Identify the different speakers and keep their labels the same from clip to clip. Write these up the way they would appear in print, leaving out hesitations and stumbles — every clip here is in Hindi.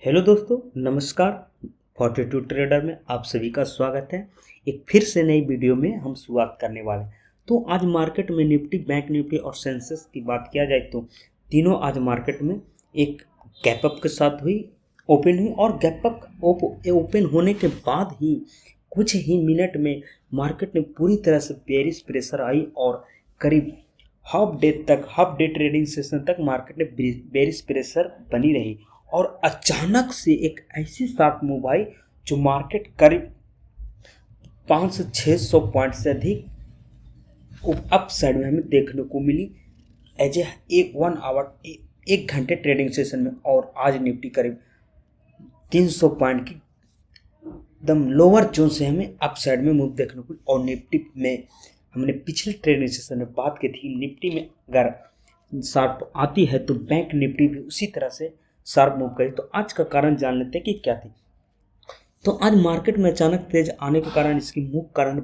Speaker 1: हेलो दोस्तों, नमस्कार। 42 ट्रेडर में आप सभी का स्वागत है। एक फिर से नई वीडियो में हम शुरुआत करने वाले हैं। तो आज मार्केट में निफ्टी, बैंक निफ्टी और सेंसेक्स की बात किया जाए तो तीनों आज मार्केट में एक गैप अप के साथ ओपन हुई और गैप अप ओपन होने के बाद ही कुछ ही मिनट में मार्केट ने पूरी तरह से बेयरिश प्रेशर आई और करीब हाफ डे ट्रेडिंग सेशन तक मार्केट में बेयरिश प्रेशर बनी रही और अचानक से एक ऐसी शार्प मूव आई जो मार्केट करीब 500-600 पॉइंट से अधिक अप साइड में हमें देखने को मिली एज एक घंटे ट्रेडिंग सेशन में। और आज निफ्टी करीब 300 पॉइंट की एकदम लोअर जोन से हमें अप साइड में मूव देखने को मिली। और निफ्टी में हमने पिछले ट्रेडिंग सेशन में बात की थी, निफ्टी में अगर शार्प आती है तो बैंक निफ्टी भी उसी तरह से शार्प मूव करी। तो आज का कारण जान लेते हैं कि क्या थी। तो आज मार्केट में अचानक तेज आने के कारण, इसकी मुख्य कारण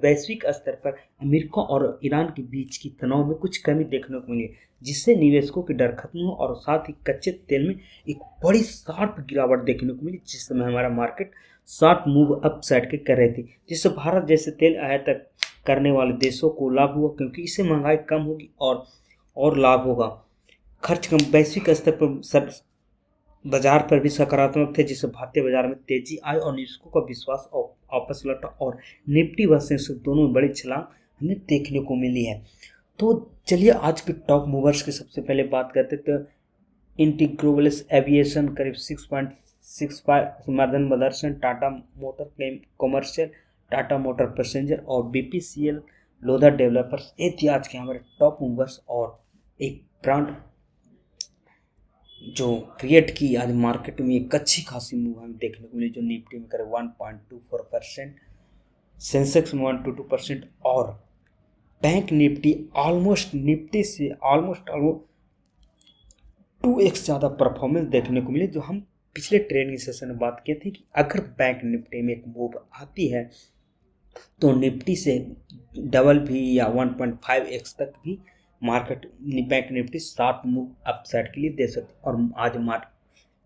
Speaker 1: वैश्विक स्तर पर अमेरिका और ईरान के बीच की तनाव में कुछ कमी देखने को मिली, जिससे निवेशकों की डर खत्म हुआ और साथ ही कच्चे तेल में एक बड़ी शार्प गिरावट देखने को मिली, जिस समय हमारा market sharp move up side के कर रही थी, जिससे भारत जैसे तेल आयात करने वाले देशों को लाभ हुआ, क्योंकि इससे महंगाई कम होगी और लाभ होगा। खर्च कम, वैश्विक स्तर पर बाजार पर भी सकारात्मक थे, जिससे भारतीय बाजार में तेजी आई और निवेशकों का विश्वास वापस लौटा और निफ्टी व सेंसेक्स दोनों में बड़ी छलांग हमें देखने को मिली है। तो चलिए आज के टॉप मूवर्स की सबसे पहले बात करते तो इंटीग्रोवल्स एविएशन करीब 6.65, मर्दन Motherson, Tata motor commercial, Tata motor passenger और बीपीसीएल लोधर डेवलपर्स, ये थी आज के हमारे टॉप मूवर्स। और एक ब्रांड जो क्रिएट की आज मार्केट में एक अच्छी खासी मूव हमें देखने को मिली, जो निफ्टी में करे 1.24%, सेंसेक्स में 1.22% और बैंक निफ्टी ऑलमोस्ट निफ्टी से ऑलमोस्ट 2x ज़्यादा परफॉर्मेंस देखने को मिली। जो हम पिछले ट्रेडिंग सेशन में बात किए थे कि अगर बैंक निफ्टी में एक मूव आती है तो निफ्टी से डबल भी या 1.5x तक भी market bank Nifty sharp move up side के लिए दे सकती, और आज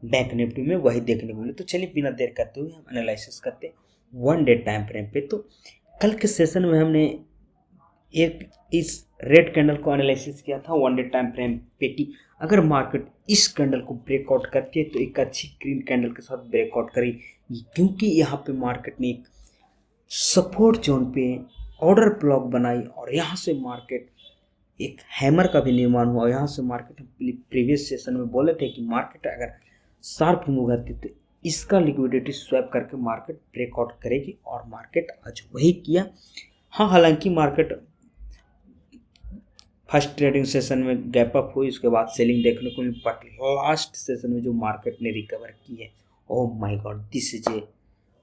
Speaker 1: बैंक निफ्टी में वही देखने को मिले। तो चलिए बिना देर करते हुए हम एनालिसिस करते हैं वन डे टाइम फ्रेम पे। तो कल के सेशन में हमने एक इस रेड कैंडल को एनालिसिस किया था वन डे टाइम फ्रेम पे कि अगर मार्केट इस कैंडल को ब्रेकआउट करती है तो एक अच्छी ग्रीन कैंडल के साथ ब्रेकआउट करी, क्योंकि यहाँ पे मार्केट ने एक सपोर्ट जोन पे ऑर्डर ब्लॉक बनाई और यहाँ से मार्केट एक हैमर का भी निर्माण हुआ। यहाँ से मार्केट प्रीवियस सेशन में बोले थे कि मार्केट अगर शार्प मूव आती तो इसका लिक्विडिटी स्वैप करके मार्केट ब्रेकआउट करेगी, और मार्केट आज वही किया। हाँ, हालांकि मार्केट फर्स्ट ट्रेडिंग सेशन में गैप अप हुई, उसके बाद सेलिंग देखने को मिली, बट लास्ट सेशन में जो मार्केट ने रिकवर की है, oh my God, this is a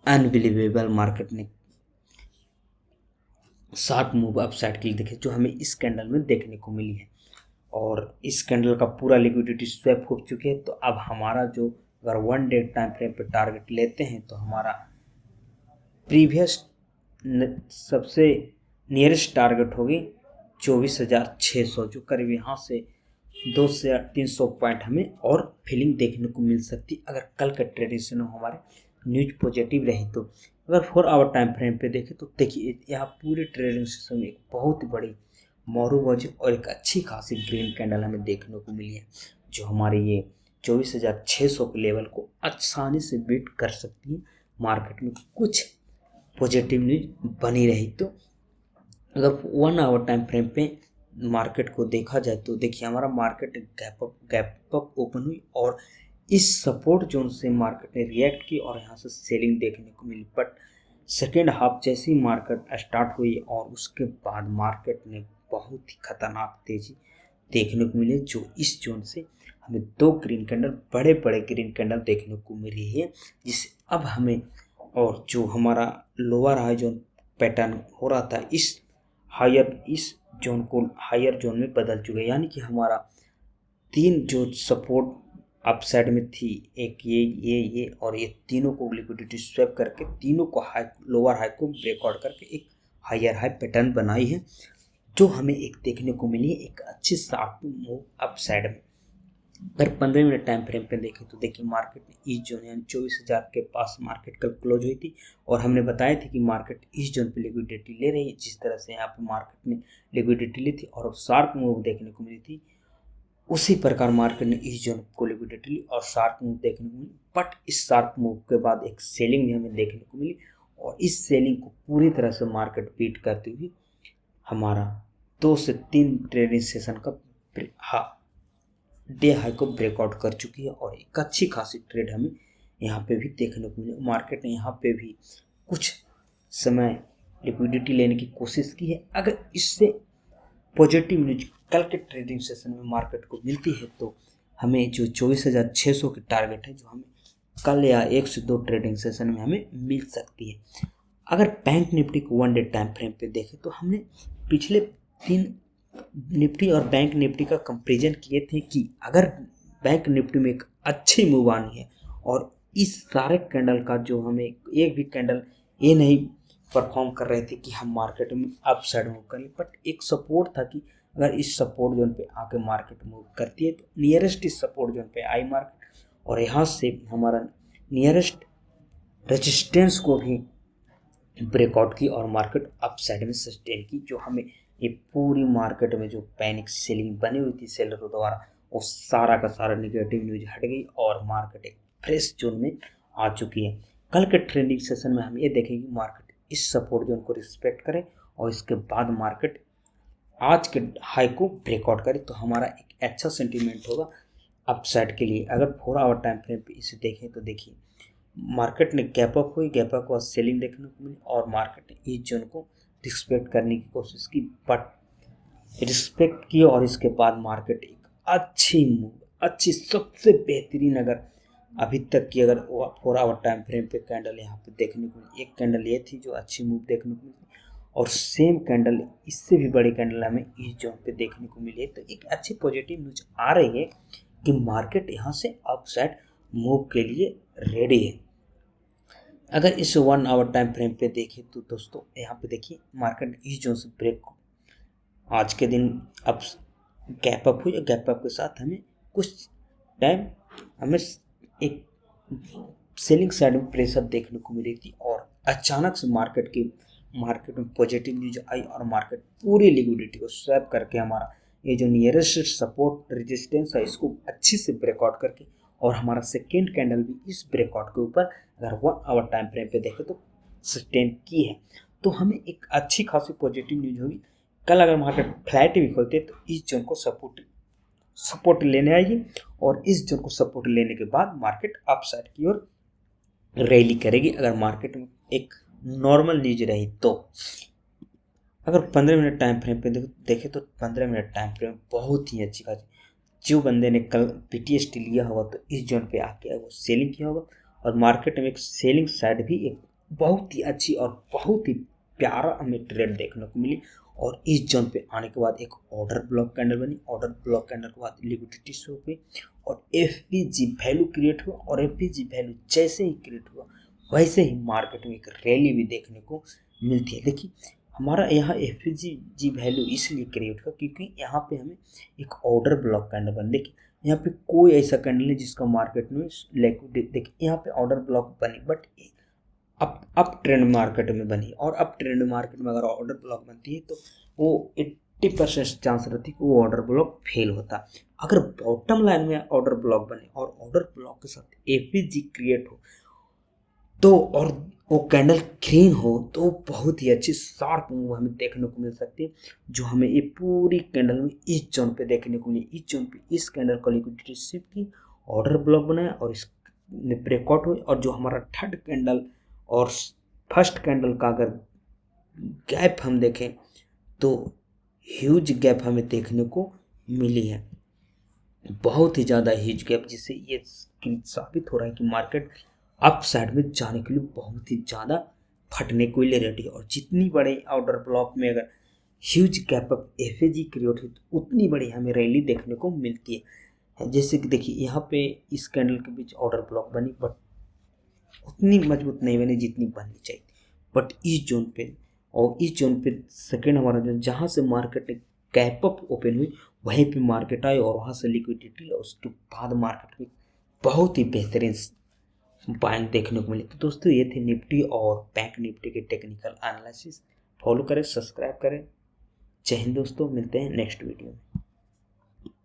Speaker 1: unbelievable. Market ने शार्प मूव अप साइड के लिए देखे जो हमें इस कैंडल में देखने को मिली है, और इस कैंडल का पूरा लिक्विडिटी स्वैप हो चुके हैं। तो अब हमारा जो अगर वन डे टाइम फ्रेम पे टारगेट लेते हैं तो हमारा प्रीवियस सबसे नियरेस्ट टारगेट होगी 24,600, जो करीब यहाँ से 200 से 300 पॉइंट हमें और फीलिंग देखने को मिल सकती अगर कल का ट्रेडिशन हमारे न्यूज पॉजिटिव रही। तो अगर 4 आवर टाइम फ्रेम पे देखें तो देखिए यहाँ पूरे ट्रेडिंग सिस्टम में एक बहुत ही बड़ी मोरूबाजी और एक अच्छी खासी ग्रीन कैंडल हमें देखने को मिली है, जो हमारे ये 24,600 के लेवल को आसानी से बीट कर सकती है। मार्केट में कुछ पॉजिटिव न्यूज बनी रही तो अगर 1 आवर टाइम फ्रेम पे मार्केट को देखा जाए तो देखिए हमारा मार्केट गैप अप ओपन हुई और इस सपोर्ट जोन से मार्केट ने रिएक्ट की और यहाँ से सेलिंग देखने को मिली। बट सेकेंड हाफ जैसे ही मार्केट स्टार्ट हुई और उसके बाद मार्केट ने बहुत ही खतरनाक तेजी देखने को मिली, जो इस जोन से हमें 2 ग्रीन कैंडल, बड़े बड़े ग्रीन कैंडल देखने को मिल रही है, जिससे अब हमें और जो हमारा लोअर हाई जोन पैटर्न हो रहा था इस जोन को हायर जोन में बदल चुके हैं। यानी कि हमारा 3 जो सपोर्ट अप साइड में थी, एक ये और ये तीनों को लिक्विडिटी स्वैप करके तीनों को लोअर हाई को ब्रेकआउट करके एक हायर हाई पैटर्न बनाई है, जो हमें एक देखने को मिली एक अच्छी शार्प मूव अप साइड में। अगर 15 मिनट टाइम फ्रेम पे देखें तो देखिए मार्केट ने इस जोन यानी 24,000 के पास मार्केट कल क्लोज हुई थी, और हमने बताया था कि मार्केट इस जोन पे लिक्विडिटी ले रही है। जिस तरह से यहाँ पे मार्केट ने लिक्विडिटी ली थी और शार्प मूव देखने को मिली थी, उसी प्रकार मार्केट ने इस जोन को लिक्विडिटी ली और शार्प मूव देखने को मिली। बट इस शार्प मूव के बाद एक सेलिंग भी हमें देखने को मिली, और इस सेलिंग को पूरी तरह से मार्केट बीट करती हुई हमारा 2 से 3 ट्रेडिंग सेशन का डे हाई को ब्रेकआउट कर चुकी है, और एक अच्छी खासी ट्रेड हमें यहाँ पे भी देखने को मिली। मार्केट ने यहाँ पे भी कुछ समय लिक्विडिटी लेने की कोशिश की है। अगर इससे पॉजिटिव न्यूज कल के ट्रेडिंग सेशन में मार्केट को मिलती है तो हमें जो 24,600 की टारगेट है, जो हमें कल या 1 से 2 ट्रेडिंग सेशन में हमें मिल सकती है। अगर बैंक निफ्टी को 1 डे टाइम फ्रेम पे देखें तो हमने पिछले 3 निफ्टी और बैंक निफ्टी का कंपेरिजन किए थे कि अगर बैंक निफ्टी में एक अच्छी मूव आनी है, और इस सारे कैंडल का जो हमें एक भी कैंडल ये नहीं परफॉर्म कर रहे थे कि हम मार्केट में अप साइड मूव करें, बट एक सपोर्ट था कि अगर इस सपोर्ट जोन पे आके मार्केट मूव करती है तो नियरेस्ट इस सपोर्ट जोन पे आई मार्केट, और यहाँ से हमारा नियरेस्ट रेजिस्टेंस को भी ब्रेकआउट की और मार्केट अप साइड में सस्टेन की। जो हमें ये पूरी मार्केट में जो पैनिक सेलिंग बनी हुई थी सेलरों द्वारा, वो सारा का सारा निगेटिव न्यूज हट गई और मार्केट एक फ्रेश जोन में आ चुकी है। कल के ट्रेंडिंग सेशन में हम ये देखेंगे कि मार्केट इस सपोर्ट जोन को रिस्पेक्ट करे और इसके बाद मार्केट आज के हाई को ब्रेकआउट करे, तो हमारा एक अच्छा सेंटीमेंट होगा अपसाइड के लिए। अगर 4 आवर टाइम फ्रेम पे इसे देखें तो देखिए मार्केट ने गैप अप हुई, गैप अप के बाद सेलिंग देखने को मिली, और मार्केट ने इस जोन को रिस्पेक्ट करने की कोशिश की, बट रिस्पेक्ट की, और इसके बाद मार्केट एक अच्छी सबसे बेहतरीन, अगर अभी तक की अगर 4 आवर टाइम फ्रेम पे कैंडल यहाँ पे देखने को मिली, एक कैंडल ये थी जो अच्छी मूव देखने को मिली, और सेम कैंडल इससे भी बड़ी कैंडल हमें इस जोन पे देखने को मिली है। तो एक अच्छी पॉजिटिव न्यूज आ रही है कि मार्केट यहाँ से अपसाइड मूव के लिए रेडी है। अगर इस 1 आवर टाइम फ्रेम पे देखें तो दोस्तों यहाँ पे देखिए मार्केट इस जोन से ब्रेक आज के दिन अब गैप अप हुई, गैप अप के साथ हमें कुछ टाइम हमें एक सेलिंग साइड में प्रेशर देखने को मिली थी, और अचानक से मार्केट में पॉजिटिव न्यूज आई और मार्केट पूरी लिक्विडिटी को स्वैप करके हमारा ये जो नियरेस्ट सपोर्ट रेजिस्टेंस है इसको अच्छी से ब्रेकआउट करके, और हमारा सेकेंड कैंडल भी इस ब्रेकआउट के ऊपर अगर 1 आवर टाइम फ्रेम पे देखें तो सस्टेन की है, तो हमें एक अच्छी खासी पॉजिटिव न्यूज होगी। कल अगर मार्केट फ्लैट भी खोलते तो इस जोन को सपोर्ट लेने आएगी, और इस जोन को सपोर्ट लेने के बाद मार्केट अपसाइड की ओर रैली करेगी अगर मार्केट में एक नॉर्मल न्यूज रही तो। अगर 15 मिनट टाइम फ्रेम पे देखें तो 15 मिनट टाइम फ्रेम बहुत ही अच्छी खासी, जो बंदे ने कल पीटीएसटी लिया होगा तो इस जोन पे आके वो सेलिंग किया होगा, और मार्केट में एक सेलिंग साइड भी एक बहुत ही अच्छी और बहुत ही प्यारा हमें ट्रेड देखने को मिली, और इस जोन पे आने के बाद एक ऑर्डर ब्लॉक कैंडल बनी, ऑर्डर ब्लॉक कैंडल के बाद लिक्विडिटी शो हुई और एफपीजी वैल्यू क्रिएट हुआ, और एफपीजी वैल्यू जैसे ही क्रिएट हुआ वैसे ही मार्केट में एक रैली भी देखने को मिलती है। देखिए हमारा यहाँ एफपीजी वैल्यू इसलिए क्रिएट हुआ क्योंकि यहाँ पे हमें एक ऑर्डर ब्लॉक कैंडल बन, देखिए यहाँ पे कोई ऐसा कैंडल नहीं जिसका मार्केट में लिक्विडिटी, देखिए यहाँ पे ऑर्डर ब्लॉक बनी बट अप ट्रेंड मार्केट में बनी, और अप ट्रेंड मार्केट में अगर ऑर्डर ब्लॉक बनती है तो वो 80% चांस रहती है कि वो ऑर्डर ब्लॉक फेल होता। अगर बॉटम लाइन में ऑर्डर ब्लॉक बने और ऑर्डर ब्लॉक के साथ एपीजी क्रिएट हो तो, और वो कैंडल ग्रीन हो तो बहुत ही अच्छी शार्प मूव हमें देखने को मिल सकती है, जो हमें ये पूरी कैंडल में इस जोन पे देखने को मिली। इस जोन पे इस कैंडल को लिक्विडिटी शिफ्ट की, ऑर्डर ब्लॉक बनाया और इसमें ब्रेकआउट हुई, और जो हमारा थर्ड कैंडल और फर्स्ट कैंडल का अगर गैप हम देखें तो ह्यूज गैप हमें देखने को मिली है, बहुत ही ज़्यादा ह्यूज गैप, जिससे ये साबित हो रहा है कि मार्केट अप साइड में जाने के लिए बहुत ही ज़्यादा फटने को लिए रेडी है। और जितनी बड़े ऑर्डर ब्लॉक में अगर ह्यूज गैप अप एफएजी क्रिएट हो तो उतनी बड़ी हमें रैली देखने को मिलती है। जैसे कि देखिए यहाँ पे इस कैंडल के बीच ऑर्डर ब्लॉक बनी बट उतनी मजबूत नहीं बनी जितनी बननी चाहिए, बट इस जोन पे सेकेंड हमारा जोन जहाँ से मार्केट ने गैप अप ओपन हुई वहीं पे मार्केट आई और वहाँ से लिक्विडिटी लो, उसके बाद मार्केट में बहुत ही बेहतरीन पॉइंट देखने को मिले। तो दोस्तों ये थे निफ्टी और बैंक निफ्टी के टेक्निकल एनालिसिस। फॉलो करें, सब्सक्राइब करें। जय हिंद दोस्तों, मिलते हैं नेक्स्ट वीडियो में।